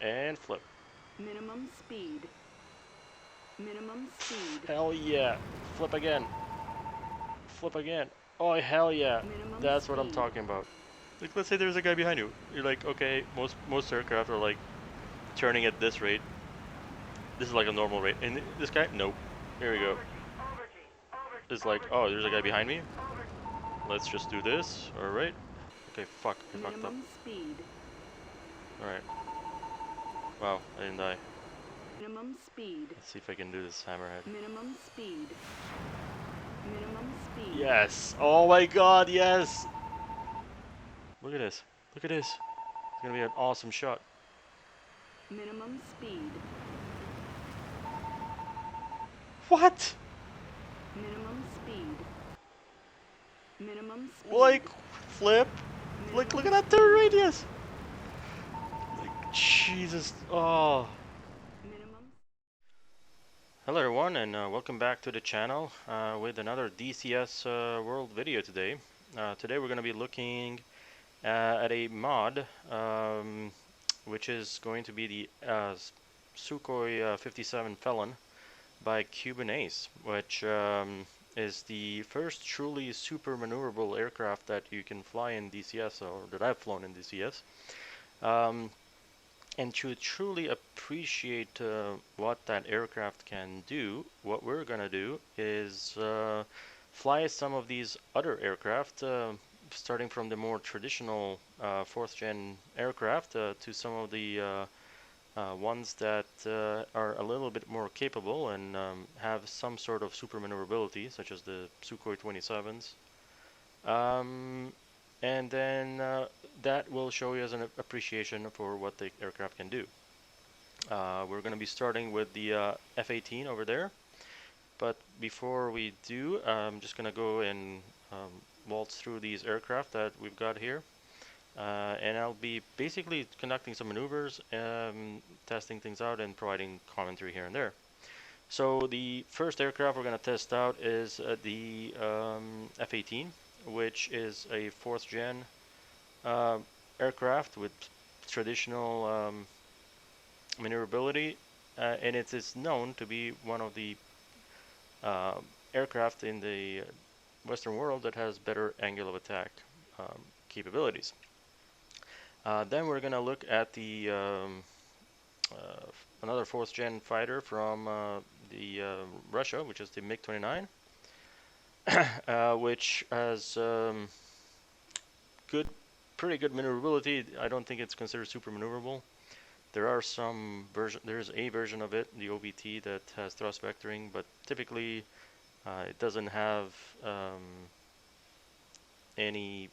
And flip. Minimum speed. Minimum speed. Hell yeah. Flip again. Flip again. Oh, hell yeah. Minimum That's what I'm speed. talking about. Like, let's say there's a guy behind you. You're like, okay, most aircraft are like turning at this rate. This is like a normal rate. And this guy, nope. Here we go. It's like, oh, there's a guy behind me. Let's just do this. All right. Okay, fuck. I fucked up. Minimum speed. All right. Wow, I didn't die. Minimum speed. Let's see if I can do this hammerhead. Minimum speed. Minimum speed. Yes. Oh my god, yes. Look at this. Look at this. It's gonna be an awesome shot. Minimum speed. What? Minimum speed. Minimum speed. Like, flip. Minimum Look at that turn radius. Like, Jesus. Oh. Minimum. Hello everyone, and welcome back to the channel with another DCS world video today. Today we're going to be looking at a mod, which is going to be the Su-57 Felon by Cuban Ace, which is the first truly super maneuverable aircraft that you can fly in DCS, or that I've flown in DCS. And to truly appreciate what that aircraft can do, what we're going to do is fly some of these other aircraft, starting from the more traditional 4th gen aircraft to some of the ones that are a little bit more capable and have some sort of super maneuverability, such as the Sukhoi 27s. And then that will show you as an appreciation for what the aircraft can do. We're going to be starting with the F-18 over there, but before we do, I'm just going to go and waltz through these aircraft that we've got here, and I'll be basically conducting some maneuvers, testing things out, and providing commentary here and there. So the first aircraft we're going to test out is the F-18, which is a 4th gen aircraft with traditional maneuverability, and it is known to be one of the aircraft in the Western world that has better angle of attack capabilities. Then we're going to look at the another 4th gen fighter from the Russia, which is the MiG-29. Which has pretty good maneuverability. I don't think it's considered super maneuverable. There's a version of it, the OBT, that has thrust vectoring, but typically it doesn't have any,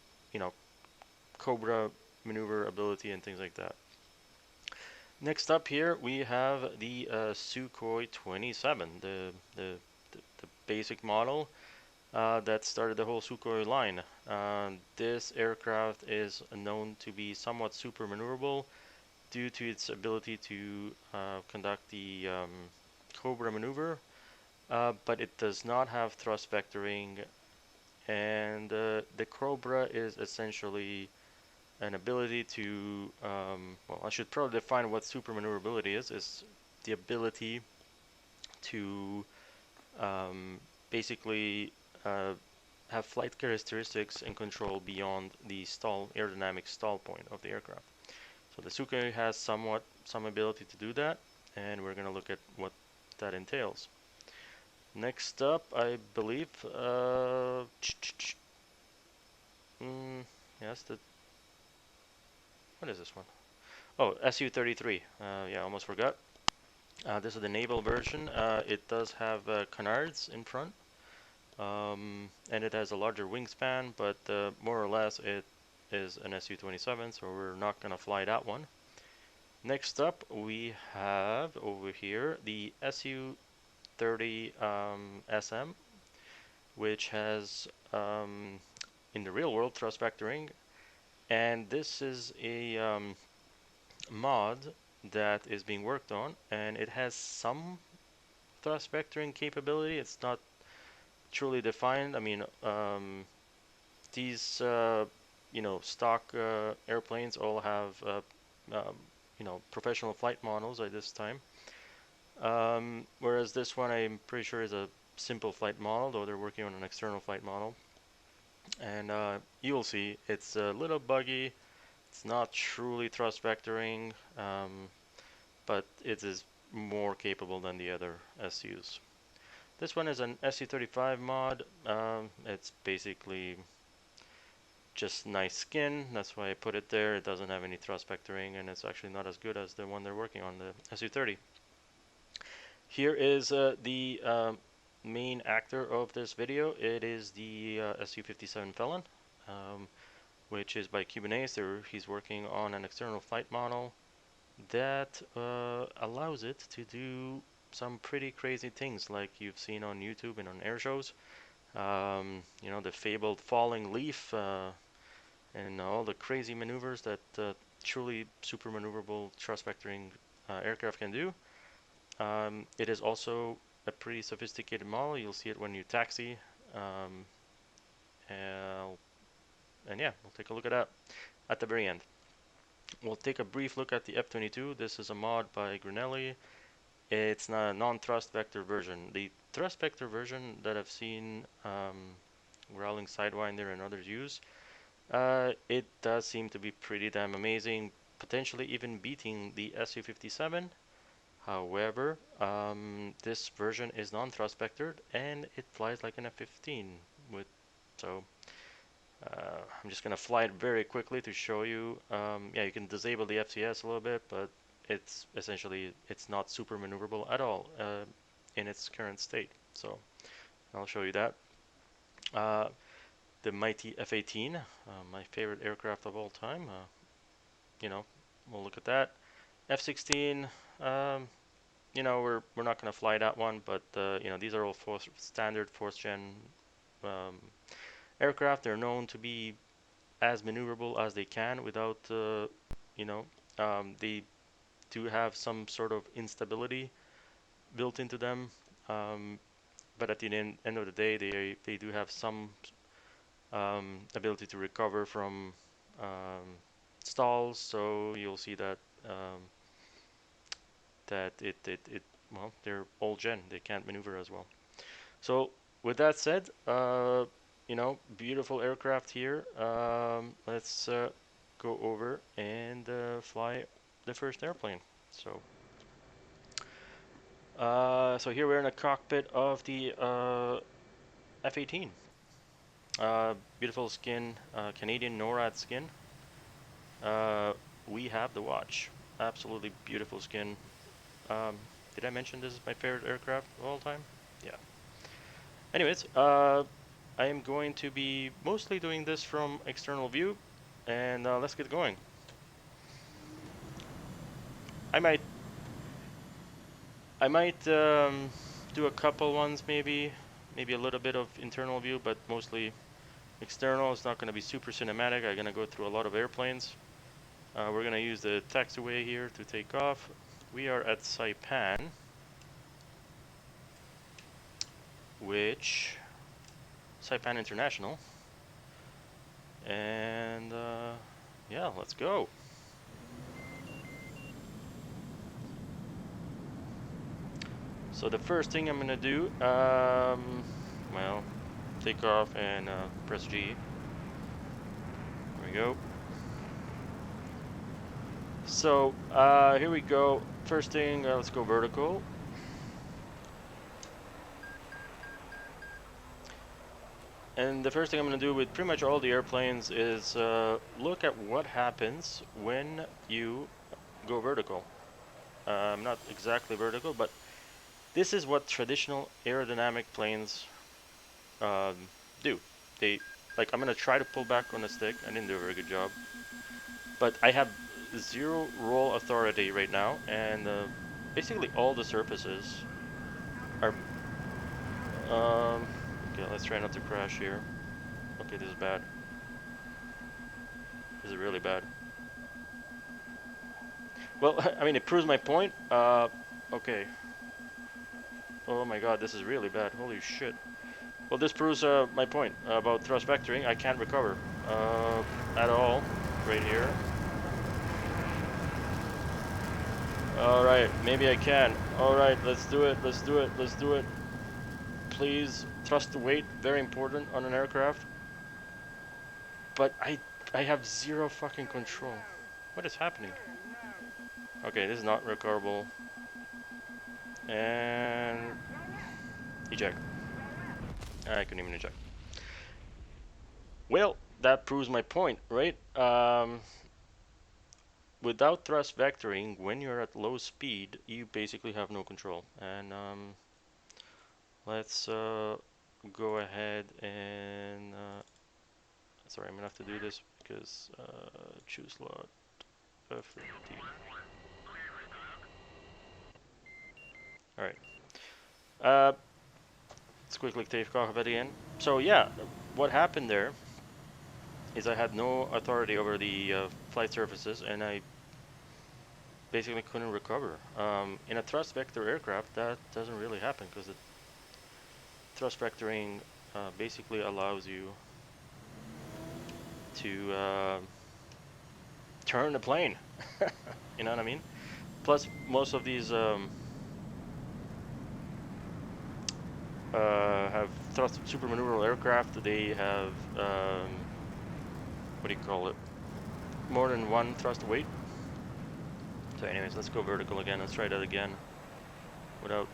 Cobra maneuverability and things like that. Next up here we have the Sukhoi 27, the basic model. That started the whole Sukhoi line. This aircraft is known to be somewhat super maneuverable due to its ability to conduct the Cobra maneuver, but it does not have thrust vectoring, and the Cobra is essentially an ability to, well, I should probably define what super maneuverability is the ability to basically have flight characteristics and control beyond the aerodynamic stall point of the aircraft. So the Sukhoi has some ability to do that, and we're going to look at what that entails. Next up, I believe, yes, what is this one? Oh, Su-33. Yeah, almost forgot. This is the naval version. It does have canards in front. And it has a larger wingspan, but more or less it is an Su-27, so we're not going to fly that one. Next up, we have over here the Su-30 SM, which has, in the real world, thrust vectoring, and this is a mod that is being worked on, and it has some thrust vectoring capability. It's not truly defined. I mean, these stock airplanes all have professional flight models at this time. Whereas this one I'm pretty sure is a simple flight model, though they're working on an external flight model. And you'll see it's a little buggy. It's not truly thrust vectoring, but it is more capable than the other SUs. This one is an Su-35 mod. It's basically just nice skin. That's why I put it there. It doesn't have any thrust vectoring, and it's actually not as good as the one they're working on, the Su-30. Here is the main actor of this video. It is the Su-57 Felon, which is by Cubanese. He's working on an external flight model that allows it to do some pretty crazy things like you've seen on YouTube and on air shows. The fabled falling leaf and all the crazy maneuvers that truly supermaneuverable thrust vectoring aircraft can do. It is also a pretty sophisticated model. You'll see it when you taxi. And yeah, we'll take a look at that at the very end. We'll take a brief look at the F-22. This is a mod by Granelli. It's not a non-thrust vector version. The thrust vector version that I've seen Growling Sidewinder and others use, it does seem to be pretty damn amazing, potentially even beating the Su-57. However, this version is non-thrust vectored and it flies like an F-15. So I'm just gonna fly it very quickly to show you. Yeah, you can disable the FCS a little bit, but it's essentially not super maneuverable at all in its current state. So I'll show you that. The mighty F-18, my favorite aircraft of all time. We'll look at that. F-16. We're not gonna fly that one, but these are all standard fourth gen aircraft. They're known to be as maneuverable as they can without, they do have some sort of instability built into them. But at the end of the day, they do have some ability to recover from stalls. So you'll see that well, they're old gen. They can't maneuver as well. So with that said, beautiful aircraft here. Let's go over and fly the first airplane. So here we're in the cockpit of the F-18. Beautiful skin, Canadian NORAD skin. We have the watch. Absolutely beautiful skin. Did I mention this is my favorite aircraft of all time? Yeah. Anyways, I am going to be mostly doing this from external view, and let's get going. I might do a couple ones, maybe a little bit of internal view, but mostly external. It's not going to be super cinematic. I'm going to go through a lot of airplanes. We're going to use the taxiway here to take off. We are at Saipan, Saipan International, and yeah, let's go. So the first thing I'm gonna do, well, take off and press G. There we go. So here we go. First thing, let's go vertical. And the first thing I'm going to do with pretty much all the airplanes is look at what happens when you go vertical. Not exactly vertical, but this is what traditional aerodynamic planes do. I'm going to try to pull back on the stick. I didn't do a very good job. But I have zero roll authority right now, and basically all the surfaces are... okay, let's try not to crash here. Okay, this is bad. This is really bad. Well, I mean, it proves my point. Okay. Oh my god, this is really bad. Holy shit. Well, this proves my point about thrust vectoring. I can't recover at all right here. Alright, maybe I can. Alright, let's do it, let's do it, let's do it. Please, thrust to weight, very important on an aircraft. But I have zero fucking control. What is happening? Okay, this is not recoverable. And eject. I couldn't even eject. Well, that proves my point, right? Without thrust vectoring, when you're at low speed, you basically have no control. And let's go ahead and sorry, I'm gonna have to do this because choose slot F15. All right. Let's quickly take off at the end. So yeah, what happened there is I had no authority over the flight surfaces, and I basically couldn't recover. In a thrust vector aircraft, that doesn't really happen because the thrust vectoring basically allows you to turn the plane. You know what I mean? Plus, most of these have thrust supermaneuverable aircraft. They have what do you call it? More than one thrust weight. So, anyways, let's go vertical again. Let's try that again without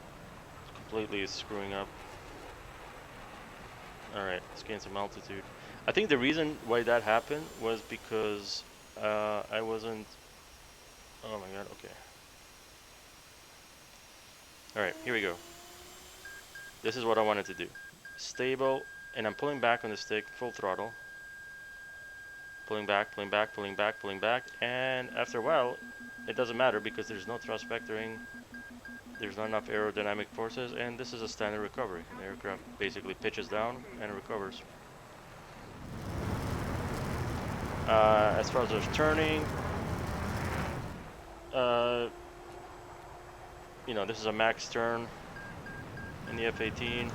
completely screwing up. Alright, let's gain some altitude. I think the reason why that happened was because I wasn't... Oh my god, okay. Alright, here we go. This is what I wanted to do. Stable, and I'm pulling back on the stick, full throttle. Pulling back, pulling back, pulling back, pulling back, and after a while, it doesn't matter because there's no thrust vectoring. There's not enough aerodynamic forces, and this is a standard recovery. The aircraft basically pitches down and recovers. As far as there's turning, you know, this is a max turn in the F-18.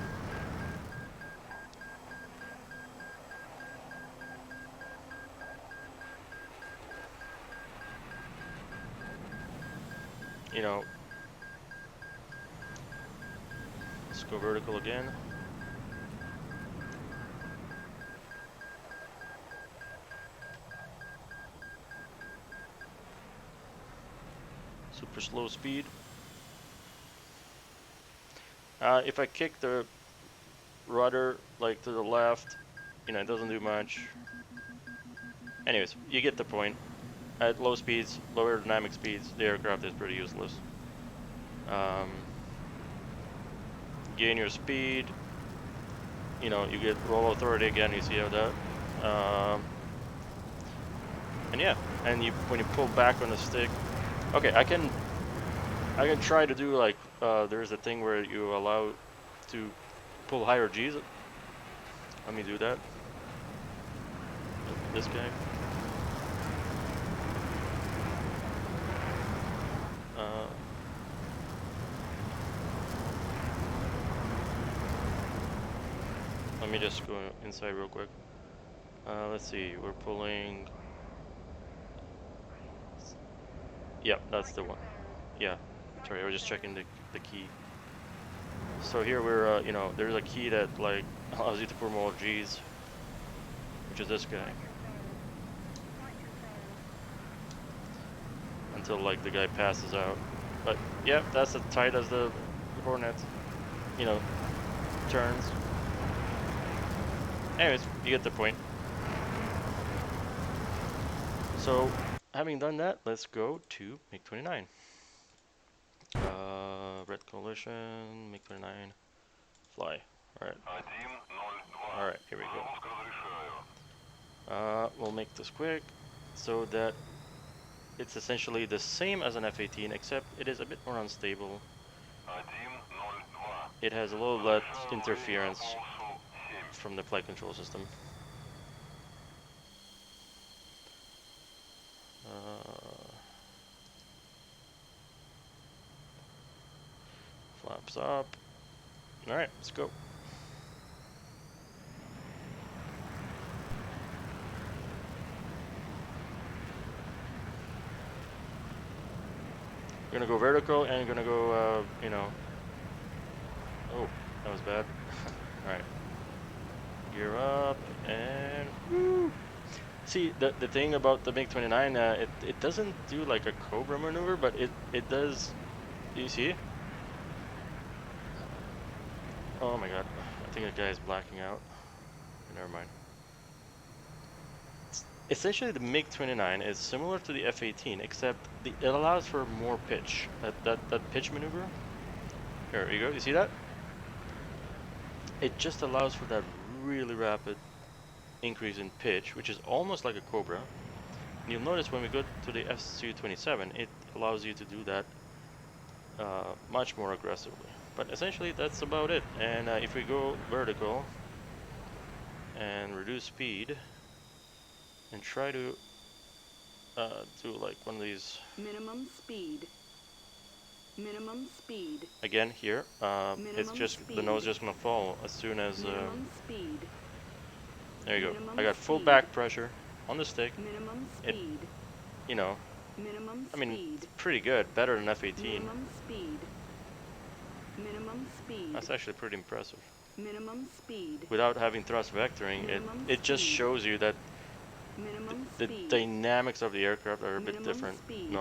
You know, let's go vertical again. Super slow speed. If I kick the rudder like to the left, you know, it doesn't do much. Anyways, you get the point. At low speeds, low aerodynamic speeds, the aircraft is pretty useless. Gain your speed. You know, you get roll authority again. You see how that. And yeah, and when you pull back on the stick. Okay, I can try to do like there's a thing where you allow to pull higher G's. Let me do that. This guy. Let me just go inside real quick. Let's see, we're pulling. Yeah, that's the one. Yeah, sorry, I was just checking the key. So here we're, you know, there's a key that like allows you to pull more G's, which is this guy. Until like the guy passes out. But yeah, that's as tight as the Hornet, you know, turns. Anyways, you get the point. So, having done that, let's go to MiG-29. Red Coalition, MiG-29, fly. Alright. Alright, here we go. We'll make this quick so that it's essentially the same as an F-18, except it is a bit more unstable. It has a little less interference from the flight control system. Flaps up. Alright, let's go. You're gonna go vertical and you're gonna go, you know. Oh, that was bad. All right. Gear up and woo. See, the thing about the MiG-29, it doesn't do like a Cobra maneuver, but it does. Do you see? Oh my God, I think the guy is blacking out. Never mind. Essentially, the MiG-29 is similar to the F-18, except it allows for more pitch. That pitch maneuver. Here you go. You see that? It just allows for that really rapid increase in pitch, which is almost like a Cobra. And you'll notice when we go to the Su-27, it allows you to do that much more aggressively. But essentially, that's about it. And if we go vertical and reduce speed and try to do like one of these. Minimum speed. Minimum speed. Again here, it's just speed. the nose just gonna fall as soon as. Minimum speed. There you go. Minimum I got full speed. back pressure on the stick. Minimum It, speed. you know, Minimum I mean, speed. it's pretty good, better than F-18. Minimum speed. Minimum speed. That's actually pretty impressive. Minimum speed. Without having thrust vectoring, Minimum it just speed. shows you that Minimum the speed. dynamics of the aircraft are a bit Minimum different. speed.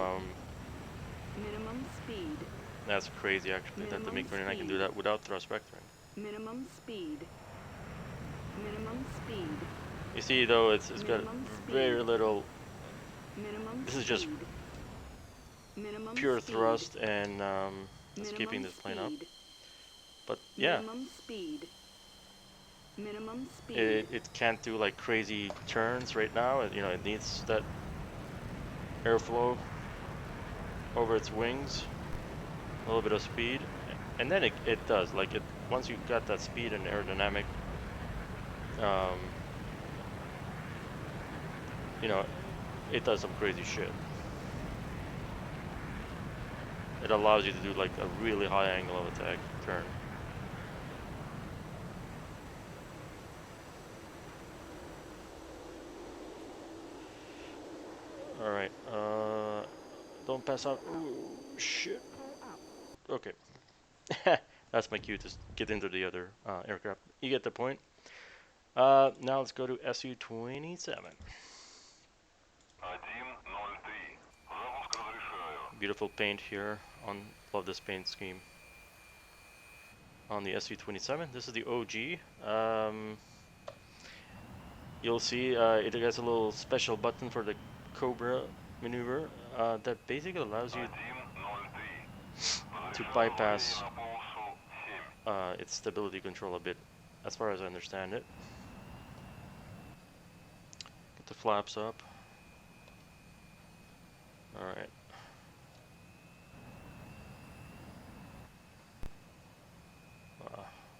Minimum speed. That's crazy actually that the Minimum MiG-29 can do speed. that without thrust vectoring. Minimum speed. Minimum speed. You see though, it's got Minimum very speed. little. Minimum This is just speed. Minimum pure speed. thrust and it's keeping Minimum this plane up. speed. But yeah, Minimum speed. Minimum speed. it can't do like crazy turns right now. You know, it needs that airflow over its wings, a little bit of speed, and then it does. Like it once you got that speed and aerodynamic, you know, it does some crazy shit. It allows you to do like a really high angle of attack turn. All right, don't pass out. Oh shit. Okay. That's my cue to get into the other aircraft. You get the point. Now let's go to Su-27. Beautiful paint here on, love this paint scheme. On the Su-27, this is the OG. You'll see it has a little special button for the Cobra maneuver that basically allows you to bypass its stability control a bit, as far as I understand it. Get the flaps up. Alright.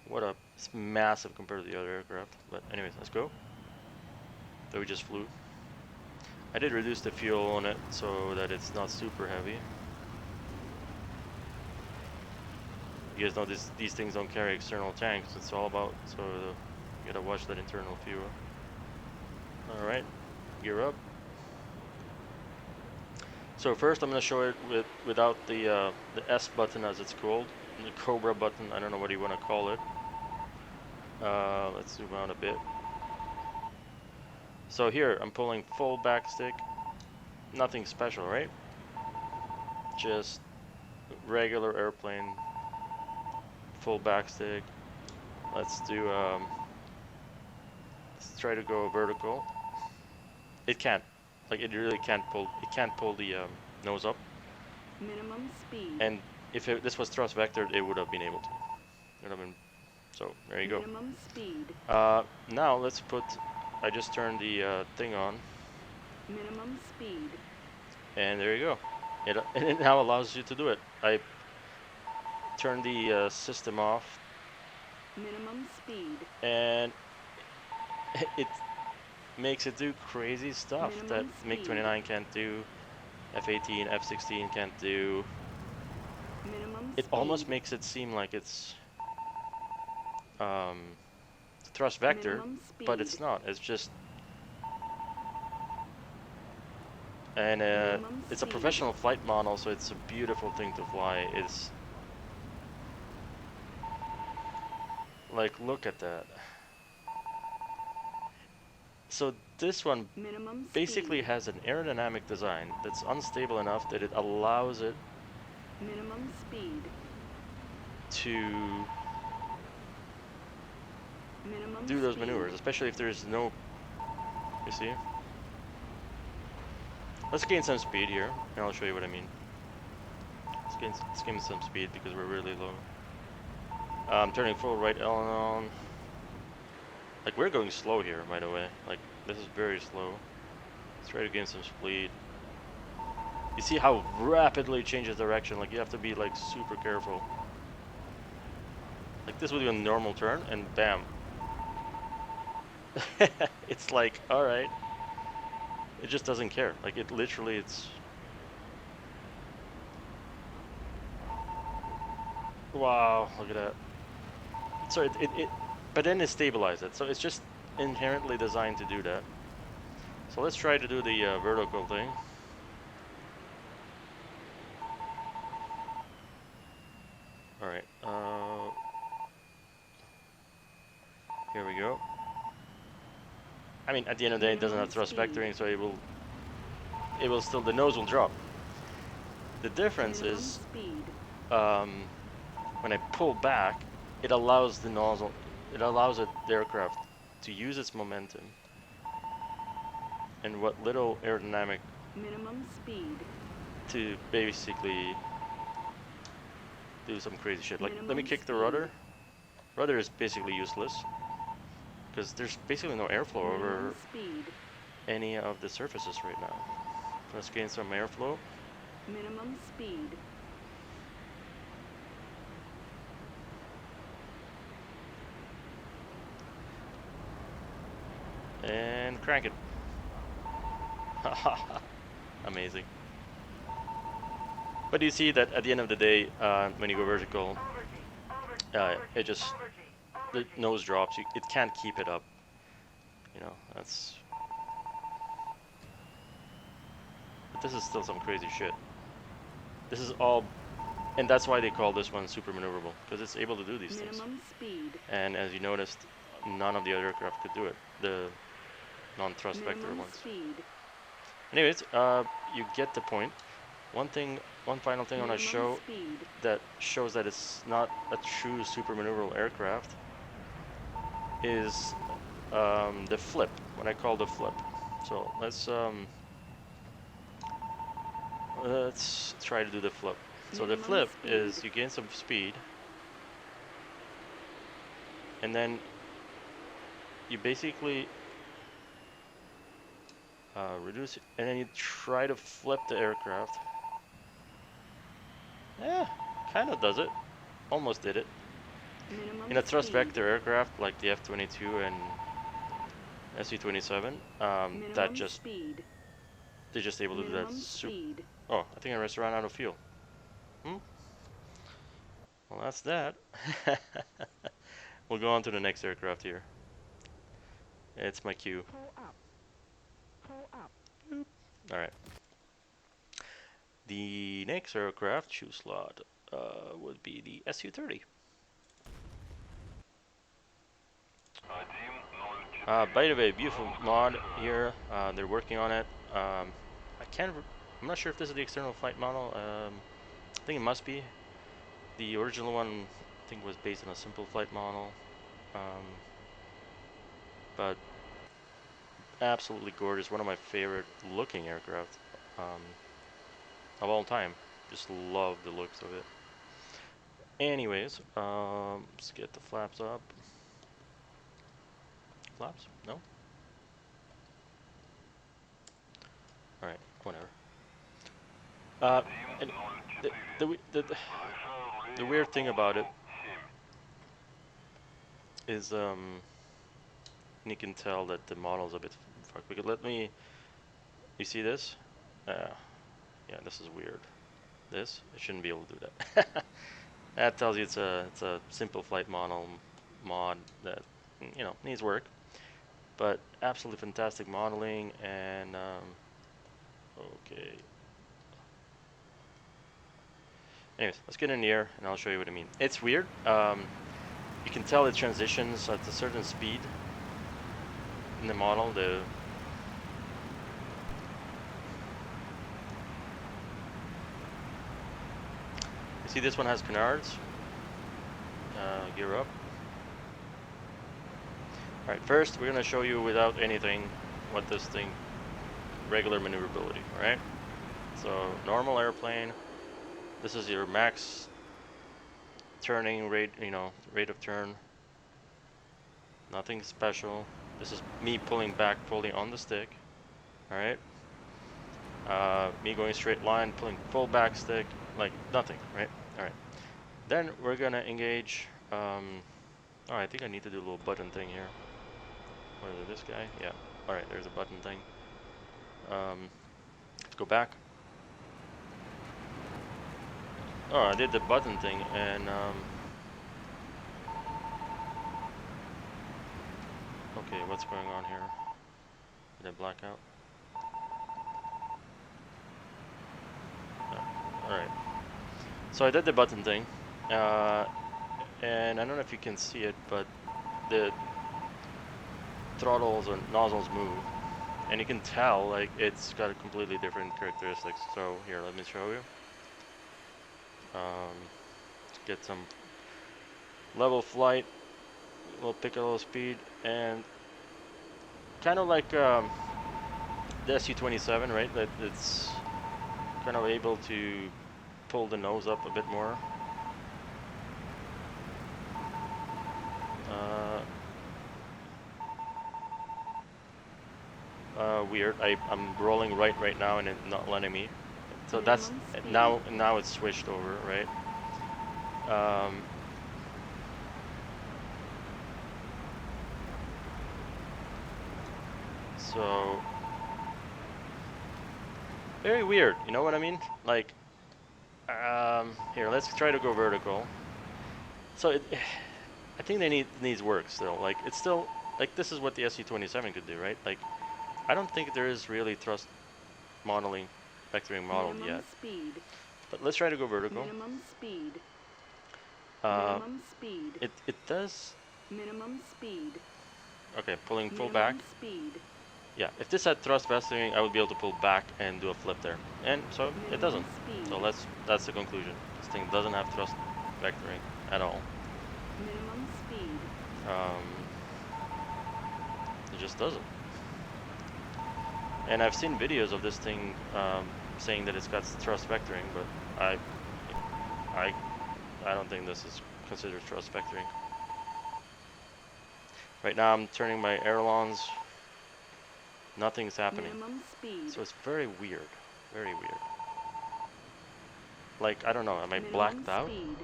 What up? It's massive compared to the other aircraft. But anyways, let's go. So we just flew. I did reduce the fuel on it so that it's not super heavy. You guys know these things don't carry external tanks. It's all about, so you gotta watch that internal fuel. Alright, gear up. So first I'm gonna show it without the S button, as it's called. The Cobra button, I don't know what you wanna call it. Let's zoom out a bit. So here, I'm pulling full back stick. Nothing special, right? Just regular airplane, full back stick. Let's do, let's try to go vertical. It can't. Like, it really can't pull, the nose up. Minimum speed. And if this was thrust vectored, it would have been able to. It would have been, so there you go. Minimum speed. Now let's put, I just turned the thing on. Minimum speed. And there you go. It now allows you to do it. I turned the system off. Minimum speed. And it makes it do crazy stuff that MiG-29 can't do, F-18, F-16 can't do. Minimum It speed. almost makes it seem like it's thrust vector, but it's not. It's just And Minimum it's a speed. professional flight model, so it's a beautiful thing to fly. It's like, look at that. So this one Minimum basically speed. has an aerodynamic design that's unstable enough that it allows it Minimum speed. to Minimum do those speed. maneuvers, especially if there's no, you see? Let's gain some speed here, and I'll show you what I mean. Let's gain some speed because we're really low. Turning full right aileron. Like, we're going slow here, by the way. Like, this is very slow. Let's try to gain some speed. You see how rapidly it changes direction. Like, you have to be, like, super careful. Like, this would be a normal turn, and bam. It's like, alright. It just doesn't care. Like, it literally, it's... Wow, look at that. So but then it stabilizes it. So it's just inherently designed to do that. So let's try to do the vertical thing. Alright, here we go. I mean, at the end of the day, it doesn't have thrust vectoring, so it will still, the nose will drop. The difference Minimum is, speed. when I pull back, it allows the nozzle, the aircraft to use its momentum and what little aerodynamic Minimum speed. to basically do some crazy shit. Like, let me Minimum kick the speed. rudder. Rudder is basically useless because there's basically no airflow over Minimum speed. any of the surfaces right now. Let's gain some airflow. Minimum speed. And crank it. Amazing. But you see that at the end of the day, when you go vertical, it just, the nose drops. It can't keep it up. You know, that's... But this is still some crazy shit. This is all... And that's why they call this one Supermaneuverable, because it's able to do these things. Minimum speed. And as you noticed, none of the other aircraft could do it. The non-thrust vector Minimum ones. speed. Anyways, you get the point. One final thing I want to show Speed. that shows that it's not a true supermaneuverable aircraft is the flip, what I call the flip. So let's try to do the flip. So the Minimum flip speed. is you gain some speed, and then you basically reduce it, and then you try to flip the aircraft. Yeah, kind of does it. Almost did it. Minimum In a thrust speed. vector aircraft like the F-22 and Su-27, Minimum that just speed. they're just able to do that. Minimum speed. Oh, I think I just ran out of fuel. Well, that's that. We'll go on to the next aircraft here. It's my cue. Pull up. Pull up. All right. The next aircraft choose slot would be the Su-30. By the way, beautiful mod here. They're working on it. I'm not sure if this is the external flight model. I think it must be. The original one, I think, was based on a simple flight model. But absolutely gorgeous. One of my favorite looking aircraft of all time. Just love the looks of it. Anyways, let's get the flaps up. Flaps? No? Alright, whatever. And the weird thing about it is, you can tell that the model's a bit fucked. Because you see this? Yeah, this is weird. This, it shouldn't be able to do that. That tells you it's a simple flight model mod that, needs work. But absolutely fantastic modeling, and Okay. Anyways, let's get in the air and I'll show you what I mean. It's weird. You can tell it transitions at a certain speed in the model. You see this one has canards. Gear up. Alright, first we're going to show you without anything what this thing, regular maneuverability, alright? So, normal airplane, this is your max turning rate, rate of turn. Nothing special. This is me pulling back fully on the stick, alright? Me going straight line, pulling full back stick, like nothing, right? Alright. Then we're going to engage, oh, I think I need to do a little button thing here. What is it, this guy? Yeah. Alright, there's a button thing. Let's go back. Oh, I did the button thing and okay, what's going on here? Did I black out? Alright. So I did the button thing. And I don't know if you can see it, but the throttles and nozzles move. And you can tell like it's got a completely different characteristics. So here, let me show you. Get some level flight, we'll pick a little speed, and kind of like the Su-27, right? That it's kind of able to pull the nose up a bit more. Weird. I'm rolling right now and it's not letting me. So that's now it's switched over, right? So very weird, you know what I mean? Like, here, let's try to go vertical. So I think they needs work still. Like, it's still like this is what the Su-27 could do, right? Like, I don't think there is really thrust modeling, vectoring modeled yet. Speed. But let's try to go vertical. Minimum speed. Minimum speed. It does. Minimum speed. Okay, pulling full Minimum back. Speed. Yeah, if this had thrust vectoring, I would be able to pull back and do a flip there. And so it doesn't. Speed. So that's the conclusion. This thing doesn't have thrust vectoring at all. Minimum speed. It just doesn't. And I've seen videos of this thing saying that it's got thrust vectoring, but I don't think this is considered thrust vectoring. Right now I'm turning my ailerons. Nothing's happening. Minimum speed. So it's very weird. Very weird. Like, I don't know, am I Minimum blacked out? Speed.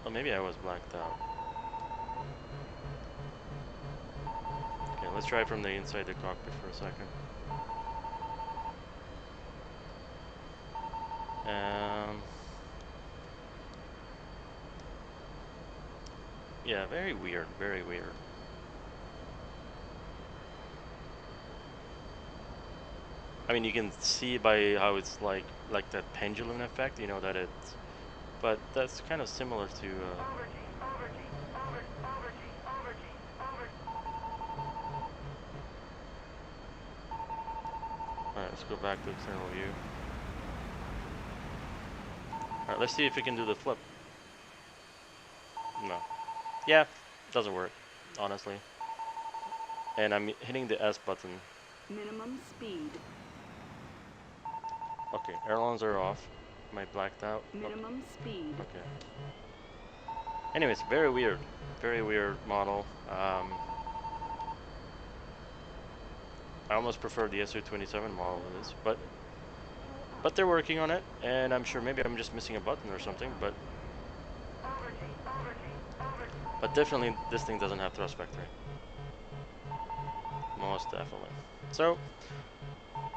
Oh, maybe I was blacked out. Okay, let's try from the inside the cockpit for a second. Yeah, very weird, very weird. I mean, you can see by how it's like that pendulum effect, you know, that it's, but that's kind of similar to, alright, let's go back to external view. Alright, let's see if we can do the flip. No. Yeah, doesn't work, honestly. And I'm hitting the S button. Minimum speed. Okay, ailerons are off. Am I blacked out? Minimum speed. Okay. Anyways, very weird model. I almost prefer the Su-27 model to this, but they're working on it, and I'm sure maybe I'm just missing a button or something, but definitely this thing doesn't have thrust vectoring. Most definitely. So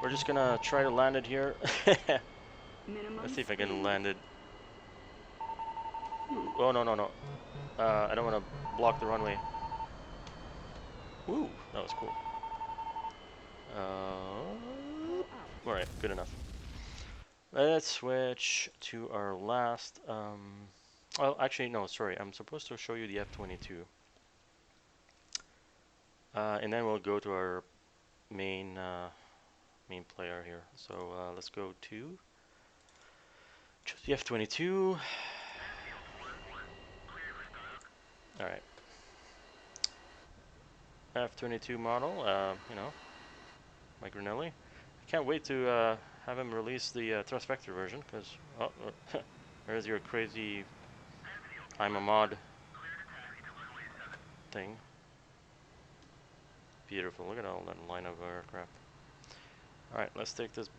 we're just gonna try to land it here. Let's see if I can land it. Oh no. I don't want to block the runway. Ooh, that was cool. Alright, good enough. Let's switch to our last. Well, actually, no, sorry. I'm supposed to show you the F-22. And then we'll go to our main main player here. So let's go to choose the F-22. All right, F-22 model. You know, Mike Granelli. I can't wait to have him release the thrust vector version because oh, there's your crazy I'm a mod thing. Beautiful. Look at all that line of aircraft. All right, let's take this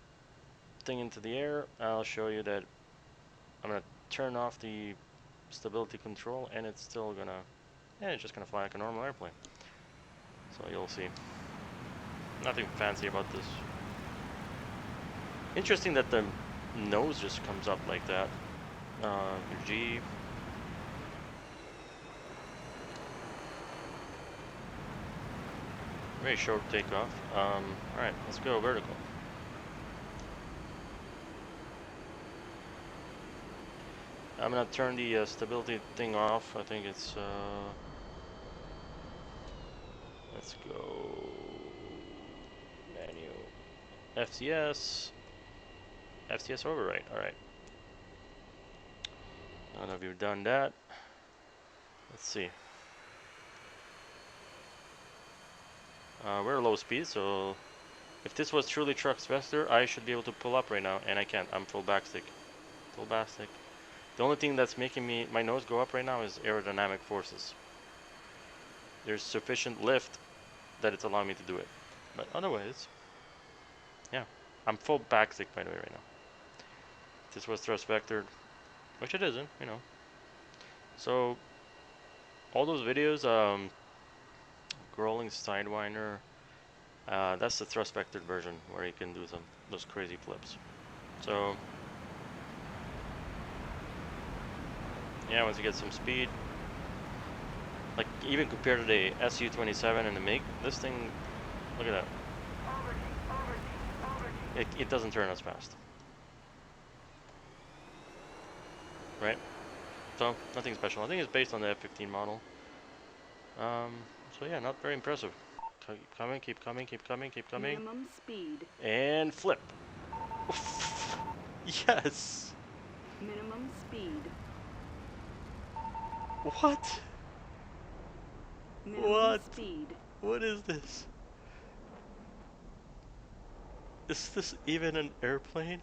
thing into the air. I'll show you that I'm gonna turn off the stability control and it's still gonna, yeah, it's just gonna fly like a normal airplane. So you'll see. Nothing fancy about this. Interesting that the nose just comes up like that. G. Very short takeoff. Alright, let's go vertical. I'm gonna turn the stability thing off. I think it's let's go menu FCS override. All right. None of you done that. Let's see. We're low speed, so if this was truly truck faster, I should be able to pull up right now, and I can't. I'm full backstick. Full backstick. The only thing that's making my nose go up right now is aerodynamic forces. There's sufficient lift that it's allowing me to do it. But otherwise, yeah. I'm full backstick, by the way, right now. If this was thrust vectored, which it isn't, you know. So, all those videos, Growling Sidewinder, that's the thrust vectored version where you can do those crazy flips. So, yeah, once you get some speed, like even compared to the Su-57 and the MiG, this thing, look at that. It doesn't turn as fast. Right? So, nothing special. I think it's based on the F-15 model. So yeah, not very impressive. Keep coming, keep coming, keep coming, keep coming. Minimum speed. And flip. Yes! Minimum speed. What? Minimum What? speed. What is this? Is this even an airplane?